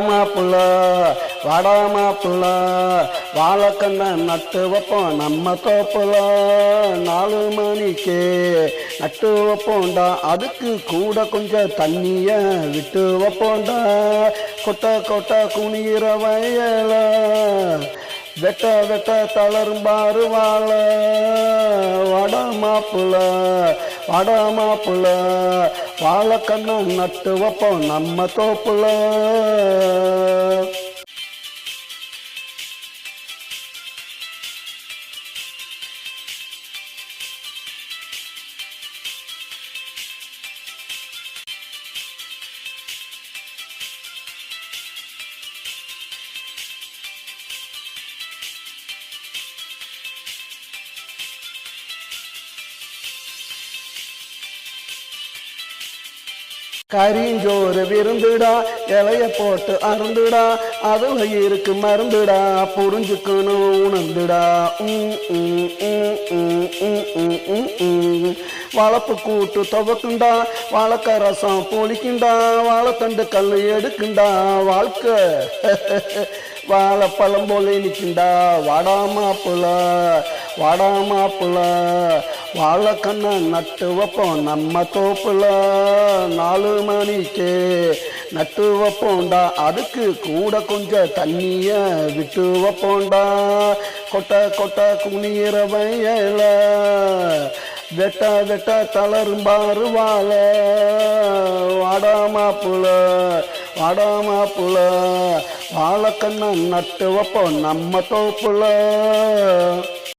மாப்பிள்ள வாடா மாப்பிள்ள வாழைக்கண்ண நட்டு வைப்போம் நம்ம தோப்புல 4 மணிக்கு நட்டு வைப்போண்டா. அதுக்கு கூட கொஞ்சம் தண்ணிய விட்டு வைப்போண்டா. கொட்ட கொட்ட குனிகிற வயல வெட்ட வெட்ட தளரும்பாரு வாழ. வாடா மாப்பிள்ள வாடா மாப்பிள்ள வாழைக்கண்ண நட்டு வைப்போம் நம்ம தோப்புல. கரிஞ்சோறு விருந்துடா, இலைய போட்டு அருந்துடா, அதுல இருக்கு மருந்துடா, புரிஞ்சுக்கணும் உணர்ந்துடா. வாழைப்பு கூட்டு துவக்குண்டா, வாழைக்க ரசம் பொழிக்குண்டா, வாழைத்தண்டு கல் எடுக்குண்டா. வாழ்க்கை வாழைப்பழம் போல நிற்குண்டா. வாடா மாப்பிள்ள வாடா மாப்பிள்ள வாழைக்கண்ண நட்டு வைப்போம் நம்ம தோப்புல. 4 மணிக்கு நட்டு வைப்போண்டா. அதுக்கு கூட கொஞ்சம் தண்ணிய விட்டு வைப்போண்டா. கொட்ட கொட்ட குனிகிற வயல வெட்ட வெட்ட தளரும்பாரு வாழ. வாடா மாப்பிள்ள வாடா மாப்பிள்ள வாழைக்கண்ண நட்டு வைப்போம் நம்ம தோப்புல.